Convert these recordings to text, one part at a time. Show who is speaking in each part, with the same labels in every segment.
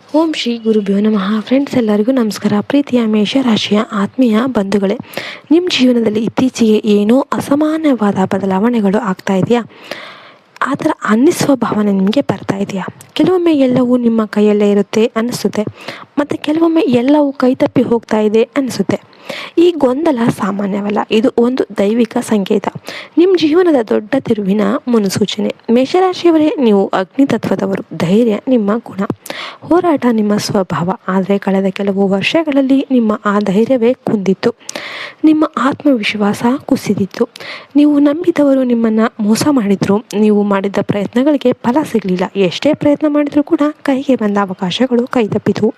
Speaker 1: ಓಂ ಶ್ರೀ ಗುರುಭ್ಯೋ ನಮಃ. ಫ್ರೆಂಡ್ಸ್, ಎಲ್ಲರಿಗೂ ನಮಸ್ಕಾರ. ಪ್ರೀತಿಯ ಮೇಷರಾಶಿಯ ಆತ್ಮೀಯ ಬಂಧುಗಳೇ, ನಿಮ್ಮ ಜೀವನದಲ್ಲಿ ಇತ್ತೀಚೆಗೆ ಏನೋ ಅಸಾಮಾನ್ಯವಾದ ಬದಲಾವಣೆಗಳು ಆಗ್ತಾ ಇದೆಯಾ? ಆ ಥರ ಅನ್ನಿಸುವ ಭಾವನೆ ನಿಮಗೆ ಬರ್ತಾ ಇದೆಯಾ? ಕೆಲವೊಮ್ಮೆ ಎಲ್ಲವೂ ನಿಮ್ಮ ಕೈಯಲ್ಲೇ ಇರುತ್ತೆ ಅನಿಸುತ್ತೆ, ಮತ್ತು ಕೆಲವೊಮ್ಮೆ ಎಲ್ಲವೂ ಕೈ ತಪ್ಪಿ ಹೋಗ್ತಾ ಇದೆ ಅನಿಸುತ್ತೆ. ಈ ಗೊಂದಲ ಸಾಮಾನ್ಯವಲ್ಲ, ಇದು ಒಂದು ದೈವಿಕ ಸಂಕೇತ, ನಿಮ್ಮ ಜೀವನದ ದೊಡ್ಡ ತಿರುವಿನ ಮುನ್ಸೂಚನೆ. ಮೇಷರಾಶಿಯವರೇ, ನೀವು ಅಗ್ನಿತತ್ವದವರು. ಧೈರ್ಯ ನಿಮ್ಮ ಗುಣ, ಹೋರಾಟ ನಿಮ್ಮ ಸ್ವಭಾವ. ಆದರೆ ಕಳೆದ ಕೆಲವು ವರ್ಷಗಳಲ್ಲಿ ನಿಮ್ಮ ಆ ಧೈರ್ಯವೇ ಕುಂದಿತ್ತು, ನಿಮ್ಮ ಆತ್ಮವಿಶ್ವಾಸ ಕುಸಿದಿತ್ತು. ನೀವು ನಂಬಿದವರು ನಿಮ್ಮನ್ನು ಮೋಸ ಮಾಡಿದ್ರು, ನೀವು ಮಾಡಿದ ಪ್ರಯತ್ನಗಳಿಗೆ ಫಲ ಸಿಗಲಿಲ್ಲ. ಎಷ್ಟೇ ಪ್ರಯತ್ನ ಮಾಡಿದರೂ ಕೂಡ ಕೈಗೆ ಬಂದ ಅವಕಾಶಗಳು ಕೈತಪ್ಪಿತು.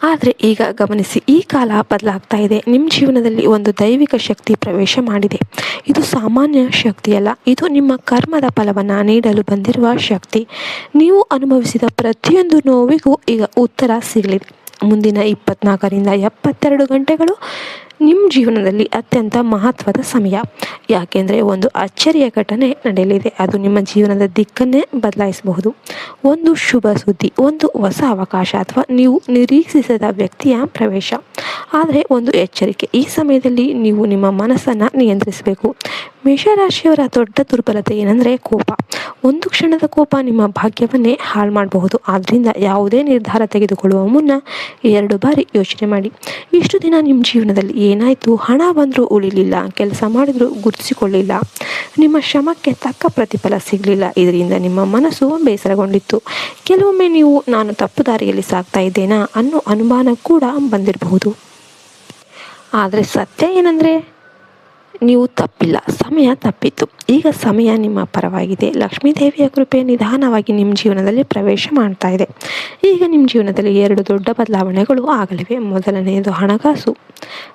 Speaker 1: ಆದರೆ ಈಗ ಗಮನಿಸಿ, ಈ ಕಾಲ ಬದಲಾಗ್ತಾ ಇದೆ. ನಿಮ್ಮ ಜೀವನದಲ್ಲಿ ಒಂದು ದೈವಿಕ ಶಕ್ತಿ ಪ್ರವೇಶ ಮಾಡಿದೆ. ಇದು ಸಾಮಾನ್ಯ ಶಕ್ತಿಯಲ್ಲ, ಇದು ನಿಮ್ಮ ಕರ್ಮದ ಫಲವನ್ನು ನೀಡಲು ಬಂದಿರುವ ಶಕ್ತಿ. ನೀವು ಅನುಭವಿಸಿದ ಪ್ರತಿಯೊಂದು ನೋವಿಗೂ ಈಗ ಉತ್ತರ ಸಿಗಲಿದೆ. ಮುಂದಿನ 24ರಿಂದ 72 ಗಂಟೆಗಳು ನಿಮ್ಮ ಜೀವನದಲ್ಲಿ ಅತ್ಯಂತ ಮಹತ್ವದ ಸಮಯ. ಯಾಕೆಂದರೆ ಒಂದು ಅಚ್ಚರಿಯ ಘಟನೆ ನಡೆಯಲಿದೆ. ಅದು ನಿಮ್ಮ ಜೀವನದ ದಿಕ್ಕನ್ನೇ ಬದಲಾಯಿಸಬಹುದು. ಒಂದು ಶುಭ ಸುದ್ದಿ, ಒಂದು ಹೊಸ ಅವಕಾಶ, ಅಥವಾ ನೀವು ನಿರೀಕ್ಷಿಸದ ವ್ಯಕ್ತಿಯ ಪ್ರವೇಶ. ಆದರೆ ಒಂದು ಎಚ್ಚರಿಕೆ, ಈ ಸಮಯದಲ್ಲಿ ನೀವು ನಿಮ್ಮ ಮನಸ್ಸನ್ನು ನಿಯಂತ್ರಿಸಬೇಕು. ಮೇಷರಾಶಿಯವರ ದೊಡ್ಡ ದುರ್ಬಲತೆ ಏನಂದರೆ ಕೋಪ. ಒಂದು ಕ್ಷಣದ ಕೋಪ ನಿಮ್ಮ ಭಾಗ್ಯವನ್ನೇ ಹಾಳು ಮಾಡಬಹುದು. ಆದ್ದರಿಂದ ಯಾವುದೇ ನಿರ್ಧಾರ ತೆಗೆದುಕೊಳ್ಳುವ ಮುನ್ನ 2 ಬಾರಿ ಯೋಚನೆ ಮಾಡಿ. ಇಷ್ಟು ದಿನ ನಿಮ್ಮ ಜೀವನದಲ್ಲಿ ಏನಾಯಿತು? ಹಣ ಬಂದರೂ ಉಳಿಲಿಲ್ಲ, ಕೆಲಸ ಮಾಡಿದರೂ ಗುರುತಿಸಿಕೊಳ್ಳಿಲ್ಲ, ನಿಮ್ಮ ಶ್ರಮಕ್ಕೆ ತಕ್ಕ ಪ್ರತಿಫಲ ಸಿಗಲಿಲ್ಲ. ಇದರಿಂದ ನಿಮ್ಮ ಮನಸ್ಸು ಬೇಸರಗೊಂಡಿತ್ತು. ಕೆಲವೊಮ್ಮೆ ನೀವು ನಾನು ತಪ್ಪು ದಾರಿಯಲ್ಲಿ ಸಾಗ್ತಾ ಇದ್ದೇನಾ ಅನ್ನೋ ಅನುಮಾನ ಕೂಡ ಬಂದಿರಬಹುದು. ಆದರೆ ಸತ್ಯ ಏನಂದರೆ, ನೀವು ತಪ್ಪಿಲ್ಲ, ಸಮಯ ತಪ್ಪಿತ್ತು. ಈಗ ಸಮಯ ನಿಮ್ಮ ಪರವಾಗಿದೆ. ಲಕ್ಷ್ಮೀದೇವಿಯ ಕೃಪೆ ನಿಧಾನವಾಗಿ ನಿಮ್ಮ ಜೀವನದಲ್ಲಿ ಪ್ರವೇಶ ಮಾಡ್ತಾ ಇದೆ. ಈಗ ನಿಮ್ಮ ಜೀವನದಲ್ಲಿ 2 ದೊಡ್ಡ ಬದಲಾವಣೆಗಳು ಆಗಲಿವೆ. ಮೊದಲನೆಯದು ಹಣಕಾಸು.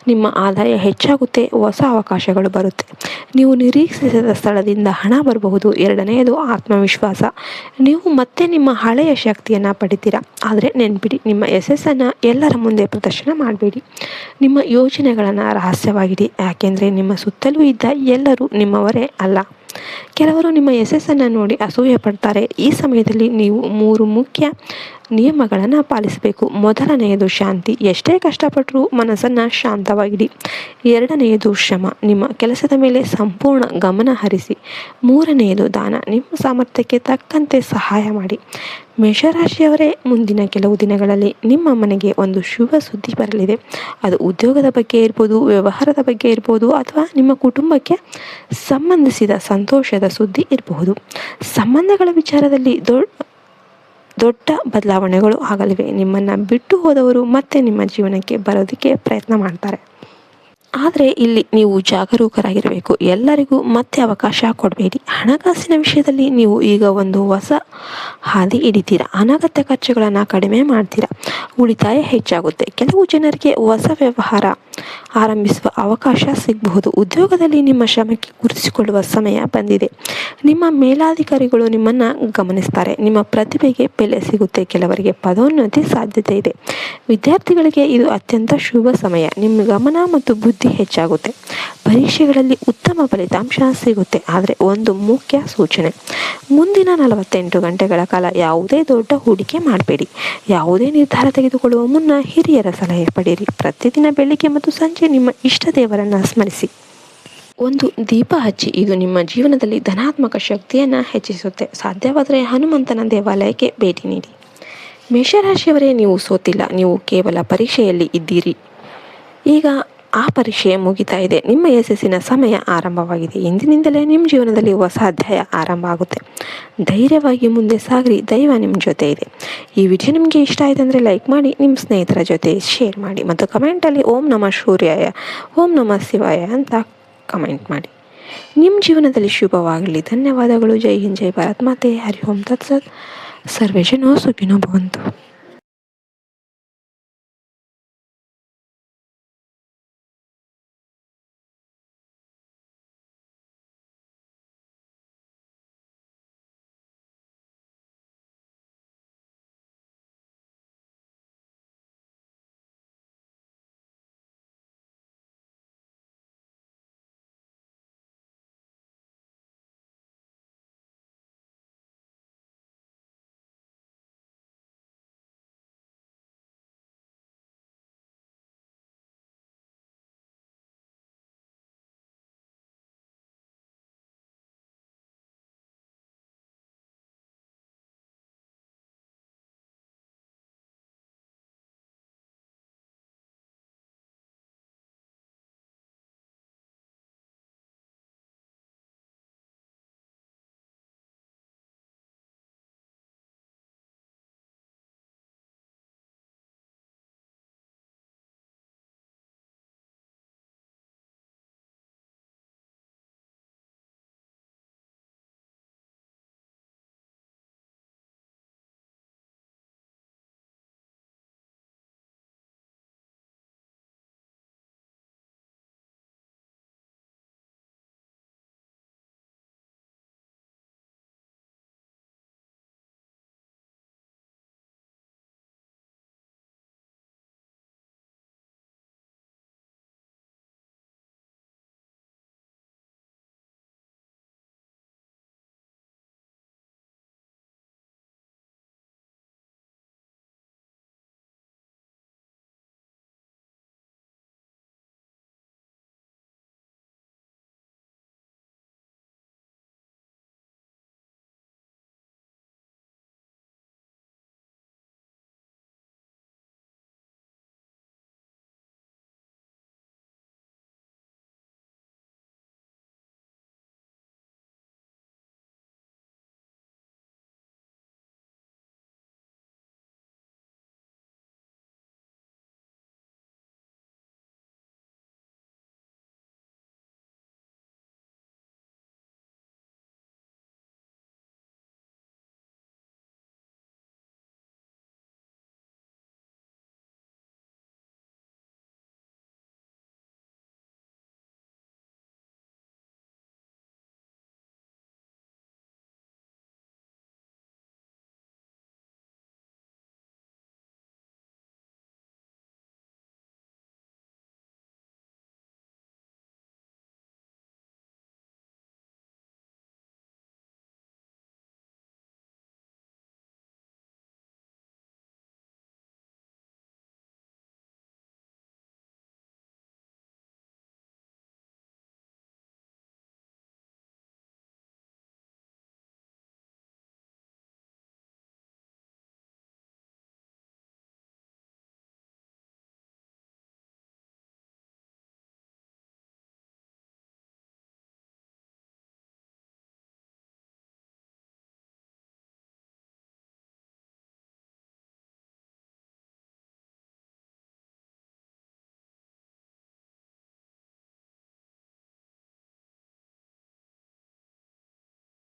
Speaker 1: ನಿಮ್ಮ ಆದಾಯ ಹೆಚ್ಚಾಗುತ್ತೆ, ಹೊಸ ಅವಕಾಶಗಳು ಬರುತ್ತೆ, ನೀವು ನಿರೀಕ್ಷಿಸಿದ ಸ್ಥಳದಿಂದ ಹಣ ಬರಬಹುದು. ಎರಡನೆಯದು ಆತ್ಮವಿಶ್ವಾಸ. ನೀವು ಮತ್ತೆ ನಿಮ್ಮ ಹಳೆಯ ಶಕ್ತಿಯನ್ನು ಪಡಿತೀರಾ. ಆದರೆ ನೆನ್ಪಿಡಿ, ನಿಮ್ಮ ಯಶಸ್ಸನ್ನು ಎಲ್ಲರ ಮುಂದೆ ಪ್ರದರ್ಶನ ಮಾಡಬೇಡಿ. ನಿಮ್ಮ ಯೋಜನೆಗಳನ್ನು ರಹಸ್ಯವಾಗಿಡಿ. ಯಾಕೆಂದರೆ ನಿಮ್ಮ ಸುತ್ತಲೂ ಇದ್ದ ಎಲ್ಲರೂ ನಿಮ್ಮವರೇ ಅಲ್ಲ. ಕೆಲವರು ನಿಮ್ಮ ಯಶಸ್ಸನ್ನು ನೋಡಿ ಅಸೂಯೆ ಪಡ್ತಾರೆ. ಈ ಸಮಯದಲ್ಲಿ ನೀವು 3 ಮುಖ್ಯ ನಿಯಮಗಳನ್ನು ಪಾಲಿಸಬೇಕು. ಮೊದಲನೆಯದು ಶಾಂತಿ. ಎಷ್ಟೇ ಕಷ್ಟಪಟ್ಟರೂ ಮನಸ್ಸನ್ನು ಶಾಂತವಾಗಿಡಿ. ಎರಡನೆಯದು ಶ್ರಮ. ನಿಮ್ಮ ಕೆಲಸದ ಮೇಲೆ ಸಂಪೂರ್ಣ ಗಮನ ಹರಿಸಿ. ಮೂರನೆಯದು ದಾನ. ನಿಮ್ಮ ಸಾಮರ್ಥ್ಯಕ್ಕೆ ತಕ್ಕಂತೆ ಸಹಾಯ ಮಾಡಿ. ಮೇಷರಾಶಿಯವರೇ, ಮುಂದಿನ ಕೆಲವು ದಿನಗಳಲ್ಲಿ ನಿಮ್ಮ ಮನೆಗೆ ಒಂದು ಶುಭ ಸುದ್ದಿ ಬರಲಿದೆ. ಅದು ಉದ್ಯೋಗದ ಬಗ್ಗೆ ಇರ್ಬೋದು, ವ್ಯವಹಾರದ ಬಗ್ಗೆ ಇರ್ಬೋದು, ಅಥವಾ ನಿಮ್ಮ ಕುಟುಂಬಕ್ಕೆ ಸಂಬಂಧಿಸಿದ ಸಂತೋಷದ ಸುದ್ದಿ ಇರಬಹುದು. ಸಂಬಂಧಗಳ ವಿಚಾರದಲ್ಲಿ ದೊಡ್ಡ ಬದಲಾವಣೆಗಳು ಆಗಲಿವೆ. ನಿಮ್ಮನ್ನು ಬಿಟ್ಟು ಹೋದವರು ಮತ್ತೆ ನಿಮ್ಮ ಜೀವನಕ್ಕೆ ಬರೋದಕ್ಕೆ ಪ್ರಯತ್ನ ಮಾಡ್ತಾರೆ. ಆದರೆ ಇಲ್ಲಿ ನೀವು ಜಾಗರೂಕರಾಗಿರಬೇಕು. ಎಲ್ಲರಿಗೂ ಮತ್ತೆ ಅವಕಾಶ ಕೊಡಬೇಡಿ. ಹಣಕಾಸಿನ ವಿಷಯದಲ್ಲಿ ನೀವು ಈಗ ಒಂದು ಹೊಸ ಹಾದಿ ಹಿಡಿತೀರಾ. ಅನಗತ್ಯ ಖರ್ಚುಗಳನ್ನು ಕಡಿಮೆ ಮಾಡ್ತೀರಾ. ಉಳಿತಾಯ ಹೆಚ್ಚಾಗುತ್ತೆ. ಕೆಲವು ಜನರಿಗೆ ಹೊಸ ವ್ಯವಹಾರ ಆರಂಭಿಸುವ ಅವಕಾಶ ಸಿಗಬಹುದು. ಉದ್ಯೋಗದಲ್ಲಿ ನಿಮ್ಮ ಶ್ರಮಕ್ಕೆ ಗುರುತಿಸಿಕೊಳ್ಳುವ ಸಮಯ ಬಂದಿದೆ. ನಿಮ್ಮ ಮೇಲಾಧಿಕಾರಿಗಳು ನಿಮ್ಮನ್ನು ಗಮನಿಸ್ತಾರೆ. ನಿಮ್ಮ ಪ್ರತಿಭೆಗೆ ಬೆಲೆ ಸಿಗುತ್ತೆ. ಕೆಲವರಿಗೆ ಪದೋನ್ನತಿ ಸಾಧ್ಯತೆ ಇದೆ. ವಿದ್ಯಾರ್ಥಿಗಳಿಗೆ ಇದು ಅತ್ಯಂತ ಶುಭ ಸಮಯ. ನಿಮ್ಮ ಗಮನ ಮತ್ತು ಬುದ್ಧಿ ಹೆಚ್ಚಾಗುತ್ತೆ. ಪರೀಕ್ಷೆಗಳಲ್ಲಿ ಉತ್ತಮ ಫಲಿತಾಂಶ ಸಿಗುತ್ತೆ. ಆದರೆ ಒಂದು ಮುಖ್ಯ ಸೂಚನೆ, ಮುಂದಿನ 48 ಗಂಟೆಗಳ ಕಾಲ ಯಾವುದೇ ದೊಡ್ಡ ಹೂಡಿಕೆ ಮಾಡಬೇಡಿ. ಯಾವುದೇ ನಿರ್ಧಾರ ತೆಗೆದುಕೊಳ್ಳುವ ಮುನ್ನ ಹಿರಿಯರ ಸಲಹೆ ಪಡೆಯಿರಿ. ಪ್ರತಿದಿನ ಬೆಳಿಗ್ಗೆ ಮತ್ತು ಸಂಜೆ ನಿಮ್ಮ ಇಷ್ಟ ದೇವರನ್ನು ಸ್ಮರಿಸಿ. ಒಂದು ದೀಪ ಹಚ್ಚಿ. ಇದು ನಿಮ್ಮ ಜೀವನದಲ್ಲಿ ಧನಾತ್ಮಕ ಶಕ್ತಿಯನ್ನು ಹೆಚ್ಚಿಸುತ್ತೆ. ಸಾಧ್ಯವಾದರೆ ಹನುಮಂತನ ದೇವಾಲಯಕ್ಕೆ ಭೇಟಿ ನೀಡಿ. ಮೇಷರಾಶಿಯವರೇ, ನೀವು ಸೋತಿಲ್ಲ, ನೀವು ಕೇವಲ ಪರೀಕ್ಷೆಯಲ್ಲಿ ಇದ್ದೀರಿ. ಈಗ ಆ ಪರೀಕ್ಷೆ ಮುಗಿತಾ ಇದೆ. ನಿಮ್ಮ ಯಶಸ್ಸಿನ ಸಮಯ ಆರಂಭವಾಗಿದೆ. ಇಂದಿನಿಂದಲೇ ನಿಮ್ಮ ಜೀವನದಲ್ಲಿ ಹೊಸ ಅಧ್ಯಾಯ ಆರಂಭ ಆಗುತ್ತೆ. ಧೈರ್ಯವಾಗಿ ಮುಂದೆ ಸಾಗ್ರಿ. ದೈವ ನಿಮ್ಮ ಜೊತೆ ಇದೆ. ಈ ವಿಡಿಯೋ ನಿಮಗೆ ಇಷ್ಟ ಆಯಿತು ಅಂದರೆ ಲೈಕ್ ಮಾಡಿ, ನಿಮ್ಮ ಸ್ನೇಹಿತರ ಜೊತೆ ಶೇರ್ ಮಾಡಿ, ಮತ್ತು ಕಮೆಂಟಲ್ಲಿ ಓಂ ನಮಃ ಸೂರ್ಯಾಯ, ಓಂ ನಮಃ ಶಿವಾಯ ಅಂತ ಕಮೆಂಟ್ ಮಾಡಿ. ನಿಮ್ಮ ಜೀವನದಲ್ಲಿ ಶುಭವಾಗಲಿ. ಧನ್ಯವಾದಗಳು. ಜೈ ಹಿಂದ್, ಜೈ ಭಾರತ್ ಮಾತೆ. ಹರಿ ಓಂ ತತ್ಸತ್. ಸರ್ವೇ ಜನೋ ಸುಖಿನೋ ಭವಂತು.